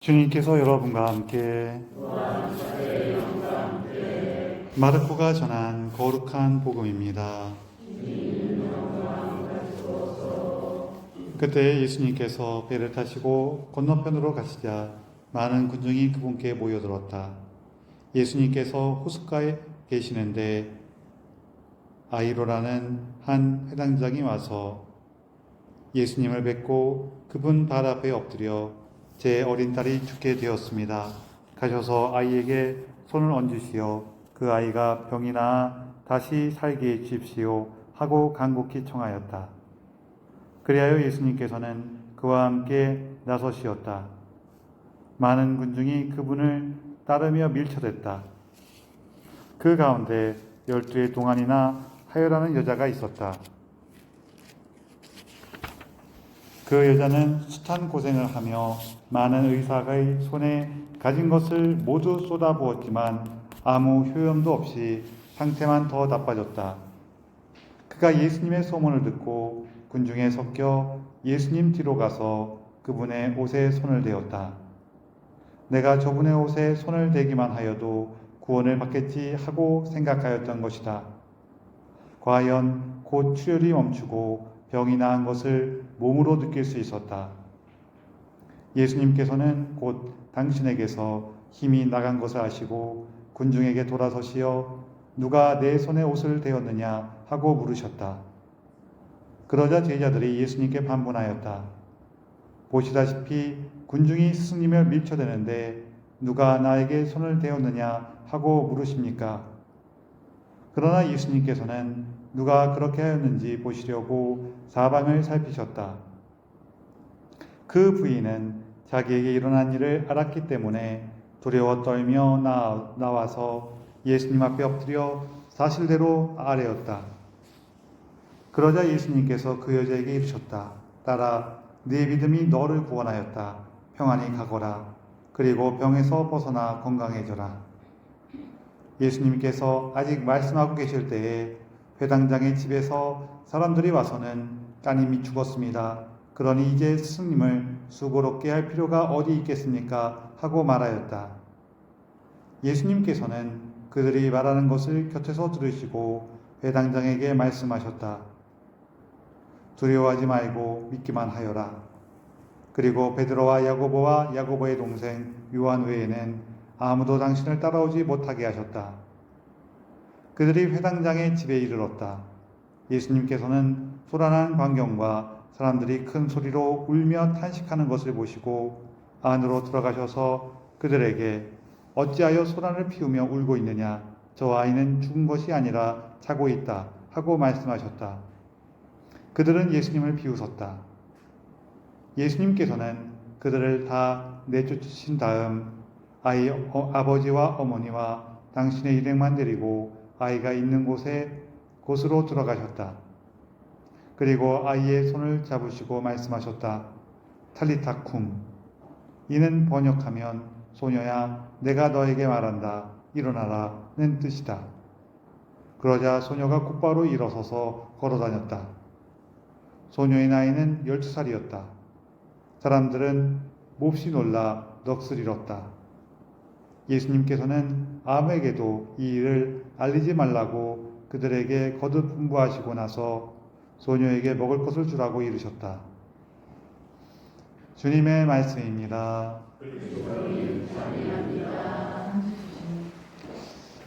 주님께서 여러분과 함께 마르코가 전한 거룩한 복음입니다. 그때 예수님께서 배를 타시고 건너편으로 가시자 많은 군중이 그분께 모여들었다. 예수님께서 호숫가에 계시는데 아이로라는 한 회당장이 와서 예수님을 뵙고 그분 발 앞에 엎드려 제 어린 딸이 죽게 되었습니다. 가셔서 아이에게 손을 얹으시어 그 아이가 병이 나아 다시 살게 해주십시오 하고 간곡히 청하였다. 그리하여 예수님께서는 그와 함께 나서시었다. 많은 군중이 그분을 따르며 밀쳐댔다. 그 가운데 12의 동안이나 하여라는 여자가 있었다. 그 여자는 숱한 고생을 하며 많은 의사의 손에 가진 것을 모두 쏟아부었지만 아무 효험도 없이 상태만 더 나빠졌다. 그가 예수님의 소문을 듣고 군중에 섞여 예수님 뒤로 가서 그분의 옷에 손을 대었다. 내가 저분의 옷에 손을 대기만 하여도 구원을 받겠지 하고 생각하였던 것이다. 과연 곧 출혈이 멈추고 병이 나은 것을 몸으로 느낄 수 있었다. 예수님께서는 곧 당신에게서 힘이 나간 것을 아시고 군중에게 돌아서시어 누가 내 손에 옷을 대었느냐 하고 물으셨다. 그러자 제자들이 예수님께 반문하였다. 보시다시피 군중이 스승님을 밀쳐대는데 누가 나에게 손을 대었느냐 하고 물으십니까? 그러나 예수님께서는 누가 그렇게 하였는지 보시려고 사방을 살피셨다. 그 부인은 자기에게 일어난 일을 알았기 때문에 두려워 떨며 나와서 예수님 앞에 엎드려 사실대로 아뢰었다. 그러자 예수님께서 그 여자에게 이르셨다. 딸아, 네 믿음이 너를 구원하였다. 평안히 가거라. 그리고 병에서 벗어나 건강해져라. 예수님께서 아직 말씀하고 계실 때에 회당장의 집에서 사람들이 와서는 따님이 죽었습니다. 그러니 이제 스승님을 수고롭게 할 필요가 어디 있겠습니까? 하고 말하였다. 예수님께서는 그들이 말하는 것을 곁에서 들으시고 회당장에게 말씀하셨다. 두려워하지 말고 믿기만 하여라. 그리고 베드로와 야고보와 야고보의 동생 요한 외에는 아무도 당신을 따라오지 못하게 하셨다. 그들이 회당장의 집에 이르렀다. 예수님께서는 소란한 광경과 사람들이 큰 소리로 울며 탄식하는 것을 보시고 안으로 들어가셔서 그들에게 어찌하여 소란을 피우며 울고 있느냐? 저 아이는 죽은 것이 아니라 자고 있다 하고 말씀하셨다. 그들은 예수님을 비웃었다. 예수님께서는 그들을 다 내쫓으신 다음 아이 아버지와 어머니와 당신의 일행만 데리고 아이가 있는 곳으로 들어가셨다. 그리고 아이의 손을 잡으시고 말씀하셨다. 탈리타 쿰. 이는 번역하면 소녀야 내가 너에게 말한다. 일어나라는 뜻이다. 그러자 소녀가 곧바로 일어서서 걸어다녔다. 소녀의 나이는 12살이었다. 사람들은 몹시 놀라 넋을 잃었다. 예수님께서는 아무에게도 이 일을 알리지 말라고 그들에게 거듭 분부하시고 나서 소녀에게 먹을 것을 주라고 이르셨다. 주님의 말씀입니다.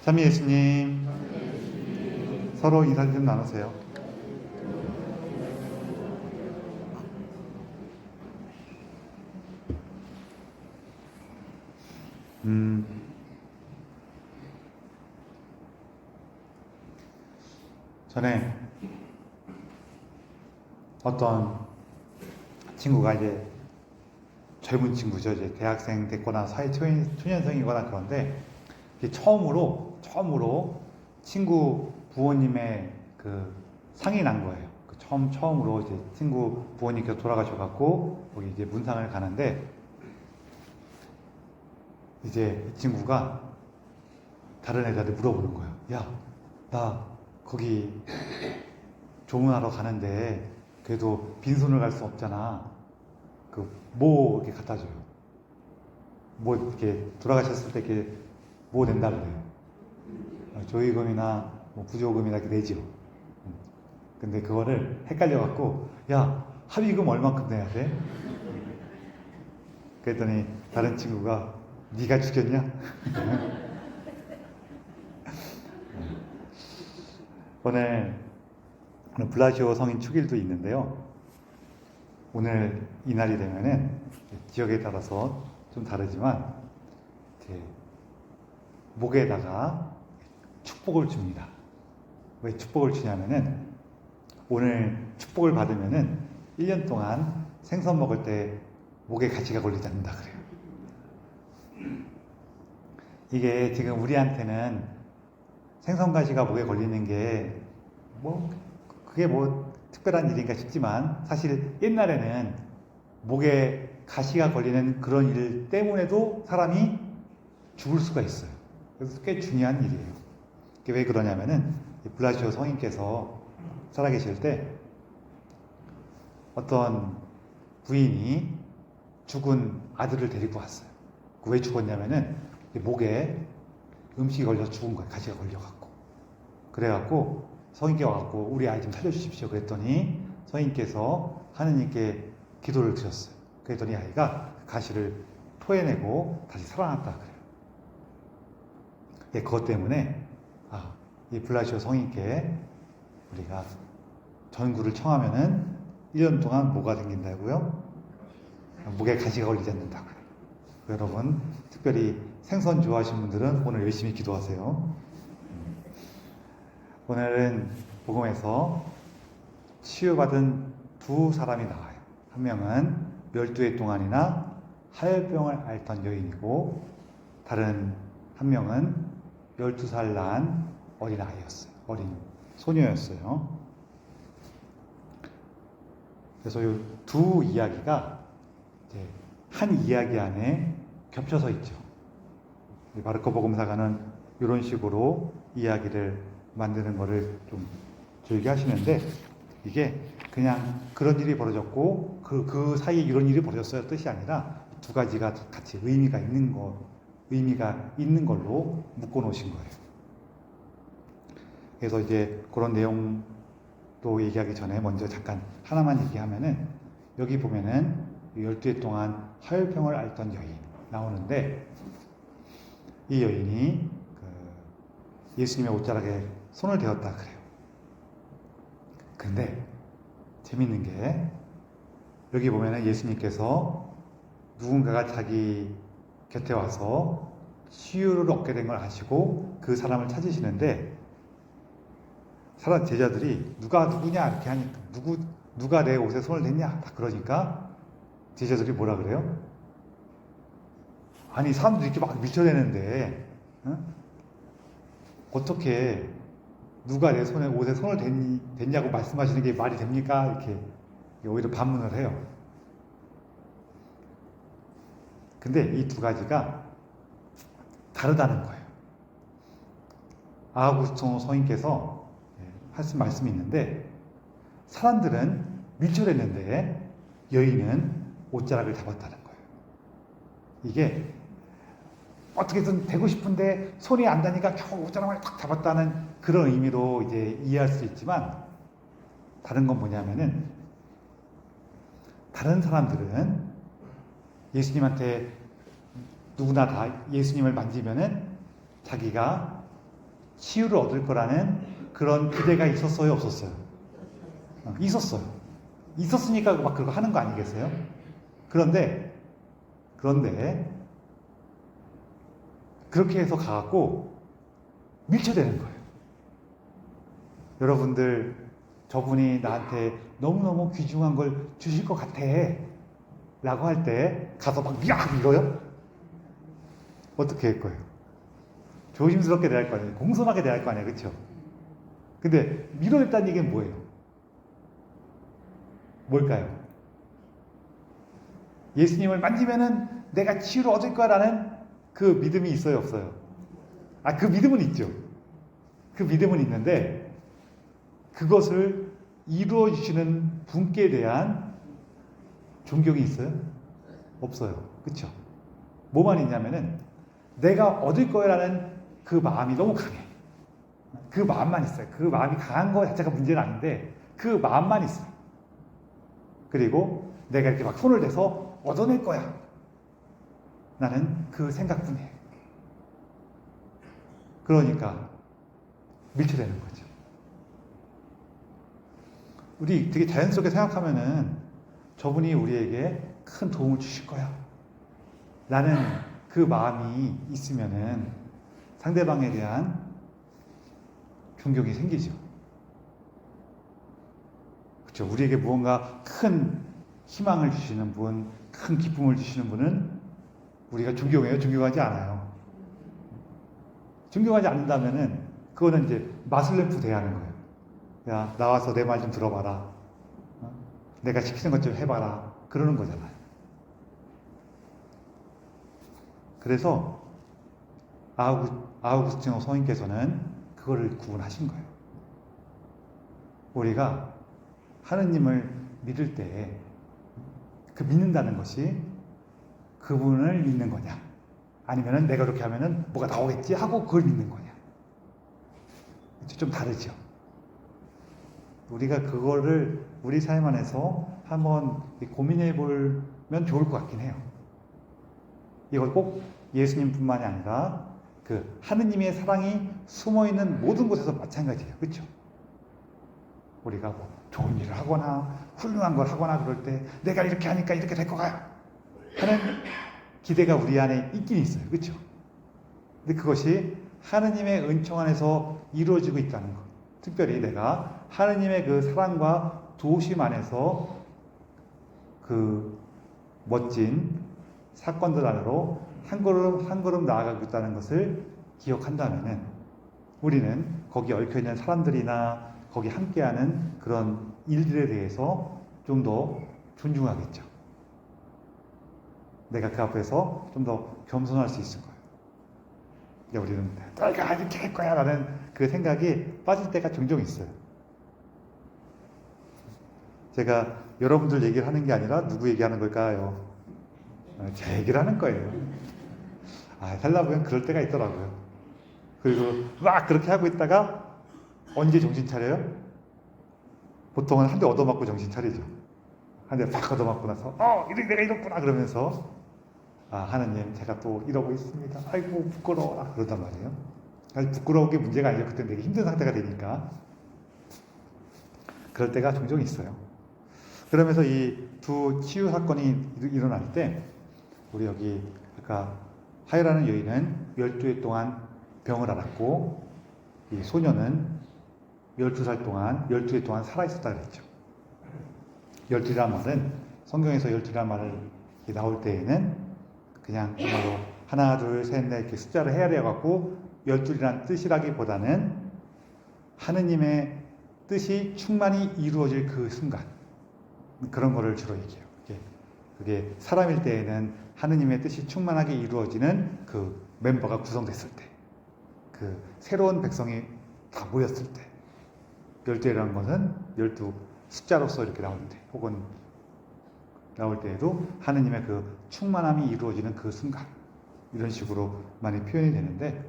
참 예수님, 서로 인사 좀 나누세요. 전에 어떤 친구가 이제 젊은 친구죠. 이제 대학생 됐거나 사회 초년생이거나 그런데 처음으로 친구 부모님의 그 상이 난 거예요. 그 처음으로 이제 친구 부모님께서 돌아가셔갖고 거기 이제 문상을 가는데 이제 이 친구가 다른 애들한테 물어보는 거예요. 야, 나 거기 조문하러 가는데 그래도 빈손을 갈 수 없잖아. 그 뭐 이렇게 갖다 줘요. 뭐 이렇게 돌아가셨을 때 이렇게 뭐 낸다 그래요. 조의금이나 뭐 부조금이나 이렇게 내죠. 근데 그거를 헷갈려갖고, 야, 합의금 얼마큼 내야 돼? 그랬더니 다른 친구가, 네가 죽였냐? 오늘 블라시오 성인 축일도 있는데요. 오늘 이날이 되면은 지역에 따라서 좀 다르지만 목에다가 축복을 줍니다. 왜 축복을 주냐면은 오늘 축복을 받으면은 1년 동안 생선 먹을 때 목에 가시가 걸리지 않는다 그래요. 이게 지금 우리한테는 생선 가시가 목에 걸리는 게 그게 특별한 일인가 싶지만 사실 옛날에는 목에 가시가 걸리는 그런 일 때문에도 사람이 죽을 수가 있어요. 그래서 꽤 중요한 일이에요. 왜 그러냐면은 블라시오 성인께서 살아계실 때 어떤 부인이 죽은 아들을 데리고 왔어요. 왜 죽었냐면은 목에 음식이 걸려서 죽은 거예요. 가시가 걸려갖고. 그래갖고 성인께 와갖고 우리 아이 좀 살려주십시오. 그랬더니 성인께서 하느님께 기도를 드렸어요. 그랬더니 아이가 가시를 토해내고 다시 살아났다 그래요. 그것 때문에 이 블라시오 성인께 우리가 전구를 청하면은 1년 동안 뭐가 생긴다고요? 목에 가시가 걸리지 않는다고요. 여러분 특별히 생선 좋아하시는 분들은 오늘 열심히 기도하세요. 오늘은 복음에서 치유받은 두 사람이 나와요. 한 명은 12해 동안이나 하혈병을 앓던 여인이고 다른 한 명은 12살 난 어린 아이였어요. 어린 소녀였어요. 그래서 이 두 이야기가 이제 한 이야기 안에 겹쳐서 있죠. 마르코 복음사가는 이런 식으로 이야기를 만드는 거를 좀 즐겨하시는데 이게 그냥 그런 일이 벌어졌고 그 사이에 이런 일이 벌어졌어요 뜻이 아니라 두 가지가 같이 의미가 있는 걸로 묶어 놓으신 거예요. 그래서 이제 그런 내용도 얘기하기 전에 먼저 잠깐 하나만 얘기하면은 여기 보면은 12해 동안 하혈병을 앓던 여인 나오는데 이 여인이 예수님의 옷자락에 손을 대었다 그래요. 근데 재밌는 게 여기 보면은 예수님께서 누군가가 자기 곁에 와서 치유를 얻게 된 걸 아시고 그 사람을 찾으시는데 사람 제자들이 누가 누구냐 이렇게 하니까 누가 내 옷에 손을 댔냐 다 그러니까 제자들이 뭐라 그래요? 아니 사람들이 이렇게 막 밀쳐대는데 어떻게 누가 내 옷에 손을 댔냐고 말씀하시는 게 말이 됩니까? 이렇게 오히려 반문을 해요. 근데 이 두 가지가 다르다는 거예요. 아우구스토 성인께서 하신 말씀이 있는데 사람들은 밀쳐댔는데 여인은 옷자락을 잡았다는 거예요. 이게 어떻게든 되고 싶은데 손이 안 닿으니까 겨우 옷자락을 탁 잡았다는 그런 의미로 이제 이해할 수 있지만 다른 건 뭐냐면은 다른 사람들은 예수님한테 누구나 다 예수님을 만지면은 자기가 치유를 얻을 거라는 그런 기대가 있었어요, 없었어요? 있었어요. 있었으니까 막 그거 하는 거 아니겠어요? 그런데 그렇게 해서 가갖고 밀쳐대는 거예요. 여러분들 저분이 나한테 너무너무 귀중한 걸 주실 것 같아 라고 할 때 가서 막 밀어요? 어떻게 할 거예요? 조심스럽게 대할 거 아니에요? 공손하게 대할 거 아니에요? 그렇죠? 근데 밀어냈다는 얘기는 뭐예요? 뭘까요? 예수님을 만지면은 내가 치유를 얻을 거라는 그 믿음이 있어요, 없어요? 그 믿음은 있죠. 그 믿음은 있는데 그것을 이루어 주시는 분께 대한 존경이 있어요? 없어요. 그렇죠? 뭐만 있냐면은 내가 얻을 거라는 그 마음이 너무 강해. 그 마음만 있어요. 그 마음이 강한 거 자체가 문제는 아닌데 그 마음만 있어요. 그리고 내가 이렇게 막 손을 대서 얻어낼 거야. 나는 그 생각뿐이에요. 그러니까 밀쳐되는 거죠. 우리 되게 자연스럽게 생각하면은 저분이 우리에게 큰 도움을 주실 거야. 라는 그 마음이 있으면은 상대방에 대한 존경이 생기죠. 그렇죠. 우리에게 무언가 큰 희망을 주시는 분, 큰 기쁨을 주시는 분은 우리가 존경해요? 존경하지 않아요? 존경하지 않는다면은 그거는 이제 마술램프 대하는 거예요. 야, 나와서 내 말 좀 들어봐라. 내가 시키는 것 좀 해봐라. 그러는 거잖아요. 그래서 아우구스티노 성인께서는 그거를 구분하신 거예요. 우리가 하느님을 믿을 때 그 믿는다는 것이 그분을 믿는 거냐, 아니면은 내가 그렇게 하면은 뭐가 나오겠지 하고 그걸 믿는 거냐. 좀 다르죠. 우리가 그거를 우리 삶 안에서 한번 고민해 보면 좋을 것 같긴 해요. 이걸 꼭 예수님뿐만이 아니라 그 하느님의 사랑이 숨어 있는 모든 곳에서 마찬가지예요. 그렇죠? 우리가 뭐 좋은 일을 하거나 훌륭한 걸 하거나 그럴 때 내가 이렇게 하니까 이렇게 될 거야 하는 기대가 우리 안에 있긴 있어요. 그렇죠? 근데 그것이 하느님의 은총 안에서 이루어지고 있다는 것. 특별히 내가 하느님의 그 사랑과 도우심 안에서 그 멋진 사건들 안으로 한 걸음 한 걸음 나아가고 있다는 것을 기억한다면은 우리는 거기 얽혀있는 사람들이나 거기 함께하는 그런 일들에 대해서 좀 더 존중하겠죠. 내가 그 앞에서 좀 더 겸손할 수 있을 거예요. 그러니까 우리는 내가 이렇게 할 거야 라는 그 생각이 빠질 때가 종종 있어요. 제가 여러분들 얘기를 하는 게 아니라 누구 얘기하는 걸까요? 제 얘기를 하는 거예요. 살다 보면 그럴 때가 있더라고요. 그리고 막 그렇게 하고 있다가 언제 정신 차려요? 보통은 한 대 얻어맞고 정신 차리죠. 한 대 팍 얻어맞고 나서 내가 이렇구나 그러면서 하느님 제가 또 이러고 있습니다. 아이고 부끄러워라 그러단 말이에요. 아니, 부끄러운 게 문제가 아니죠. 그때 되게 힘든 상태가 되니까. 그럴 때가 종종 있어요. 그러면서 이 두 치유 사건이 일어날 때 우리 여기 아까 하이라는 여인은 12해 동안 병을 앓았고 이 소녀는 12살 동안 12해 동안 살아있었다 그랬죠. 12라는 말은 성경에서 12라는 말을 나올 때에는 그냥 정말로 하나 둘 셋 넷 이렇게 숫자를 헤아려 갖고 12이라는 뜻이라기보다는 하느님의 뜻이 충만히 이루어질 그 순간, 그런 거를 주로 얘기해요. 그게 사람일 때에는 하느님의 뜻이 충만하게 이루어지는 그 멤버가 구성됐을 때, 그 새로운 백성이 다 모였을 때, 12라는 것은 12 숫자로서 이렇게 나올 때, 혹은 나올 때에도 하느님의 그 충만함이 이루어지는 그 순간, 이런 식으로 많이 표현이 되는데,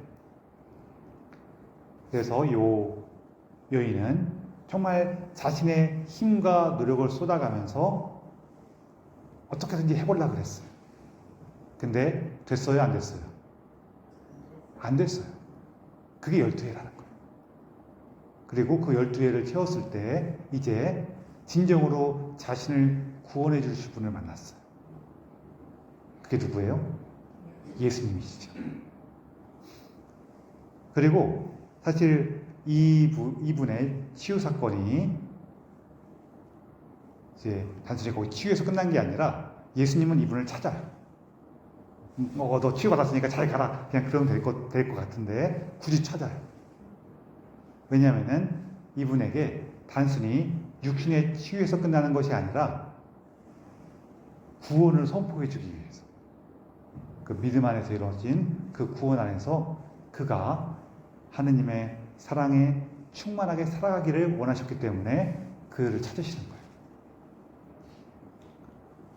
그래서 이 여인은 정말 자신의 힘과 노력을 쏟아가면서 어떻게든지 해보려고 그랬어요. 근데 됐어요? 안 됐어요? 안 됐어요. 그게 12회라는 거예요. 그리고 그 12회를 채웠을 때 이제 진정으로 자신을 구원해 주실 분을 만났어요. 그게 누구예요? 예수님이시죠. 그리고 사실 이분의 치유 사건이 이제 단순히 거기 치유에서 끝난 게 아니라 예수님은 이분을 찾아요. 너 치유 받았으니까 잘 가라. 그냥 그러면 될 것 같은데 굳이 찾아요. 왜냐하면은 이분에게 단순히 육신의 치유에서 끝나는 것이 아니라 구원을 선포해 주기 위해서, 그 믿음 안에서 이루어진 그 구원 안에서 그가 하느님의 사랑에 충만하게 살아가기를 원하셨기 때문에 그를 찾으시는 거예요.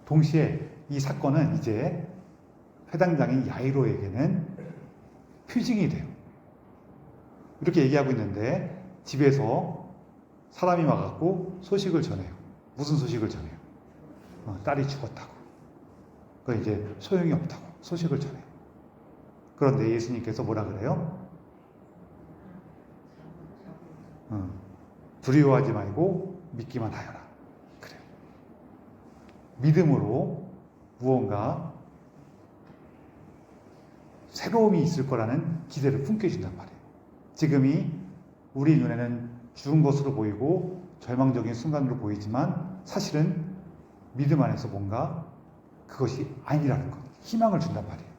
동시에 이 사건은 이제 회당장인 야이로에게는 표징이 돼요. 이렇게 얘기하고 있는데 집에서 사람이 와갖고 소식을 전해요. 무슨 소식을 전해요? 딸이 죽었다고. 그 이제 소용이 없다고 소식을 전해요. 그런데 예수님께서 뭐라 그래요? 두려워하지 말고 믿기만 하여라. 그래요. 믿음으로 무언가 새로움이 있을 거라는 기대를 품겨준단 말이에요. 지금이 우리 눈에는 죽은 것으로 보이고 절망적인 순간으로 보이지만 사실은 믿음 안에서 뭔가 그것이 아니라는 것, 희망을 준단 말이에요.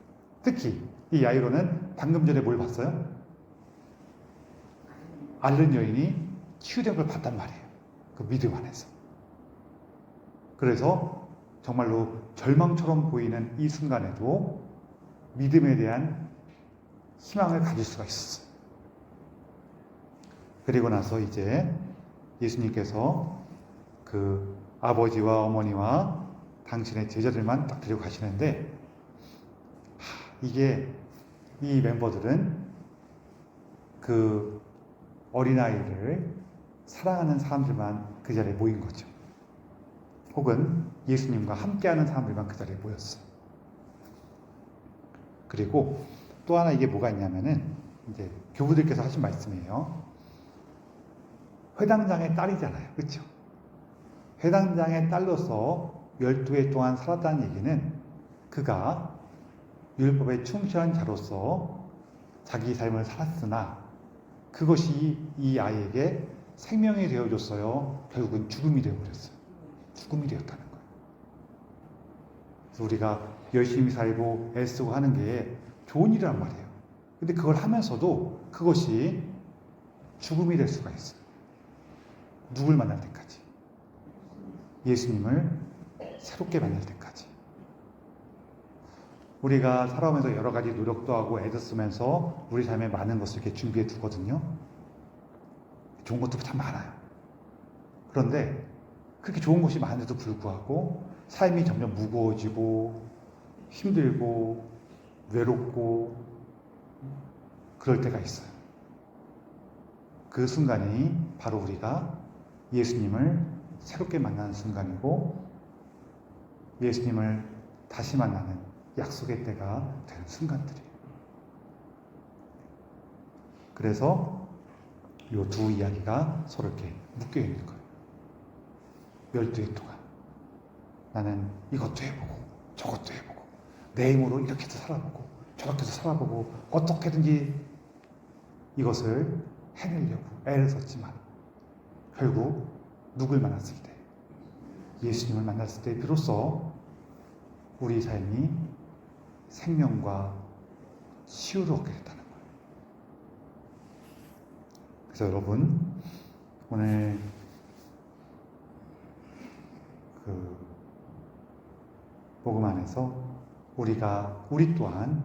특히 이 야이로는 방금 전에 뭘 봤어요? 앓는 여인이 치유된 걸 봤단 말이에요. 그 믿음 안에서. 그래서 정말로 절망처럼 보이는 이 순간에도 믿음에 대한 희망을 가질 수가 있었어요. 그리고 나서 이제 예수님께서 그 아버지와 어머니와 당신의 제자들만 딱 데리고 가시는데 이게 이 멤버들은 그 어린아이를 사랑하는 사람들만 그 자리에 모인 거죠. 혹은 예수님과 함께하는 사람들만 그 자리에 모였어요. 그리고 또 하나 이게 뭐가 있냐면은 이제 교부들께서 하신 말씀이에요. 회당장의 딸이잖아요. 그렇죠? 회당장의 딸로서 12해 동안 살았다는 얘기는 그가 율법에 충실한 자로서 자기 삶을 살았으나 그것이 이 아이에게 생명이 되어줬어요. 결국은 죽음이 되어버렸어요. 죽음이 되었다는 거예요. 그래서 우리가 열심히 살고 애쓰고 하는 게 좋은 일이란 말이에요. 근데 그걸 하면서도 그것이 죽음이 될 수가 있어요. 누굴 만날 때까지? 예수님을 새롭게 만날 때까지. 우리가 살아오면서 여러 가지 노력도 하고 애도 쓰면서 우리 삶에 많은 것을 이렇게 준비해 두거든요. 좋은 것도 참 많아요. 그런데 그렇게 좋은 것이 많은데도 불구하고 삶이 점점 무거워지고 힘들고 외롭고 그럴 때가 있어요. 그 순간이 바로 우리가 예수님을 새롭게 만나는 순간이고 예수님을 다시 만나는 약속의 때가 되는 순간들이에요. 그래서 이 두 이야기가 서로 이렇게 묶여 있는 거예요. 12해 동안 나는 이것도 해보고 저것도 해보고 내 힘으로 이렇게도 살아보고 저렇게도 살아보고 어떻게든지 이것을 해내려고 애를 썼지만 결국 누굴 만났을 때 예수님을 만났을 때 비로소 우리 삶이 생명과 치유를 얻게 됐다는 거예요. 그래서 여러분 오늘 그 복음 안에서 우리 또한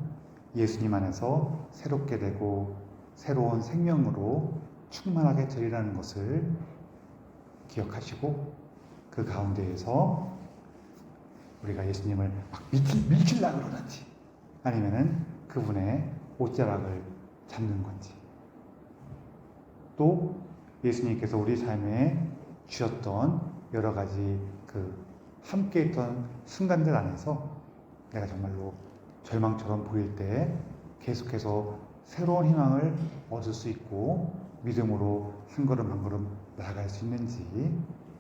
예수님 안에서 새롭게 되고 새로운 생명으로 충만하게 되리라는 것을 기억하시고 그 가운데에서 우리가 예수님을 막 밀치려고 그러는지 아니면은 그분의 옷자락을 잡는 건지 또 예수님께서 우리 삶에 주셨던 여러 가지 그 함께 있던 순간들 안에서 내가 정말로 절망처럼 보일 때 계속해서 새로운 희망을 얻을 수 있고 믿음으로 한 걸음 한 걸음 나아갈 수 있는지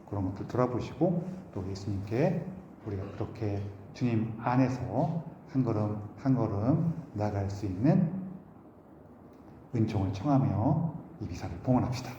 그런 것들 돌아보시고 또 예수님께 우리가 그렇게 주님 안에서 한 걸음 한 걸음 나아갈 수 있는 은총을 청하며 이 미사를 봉헌합시다.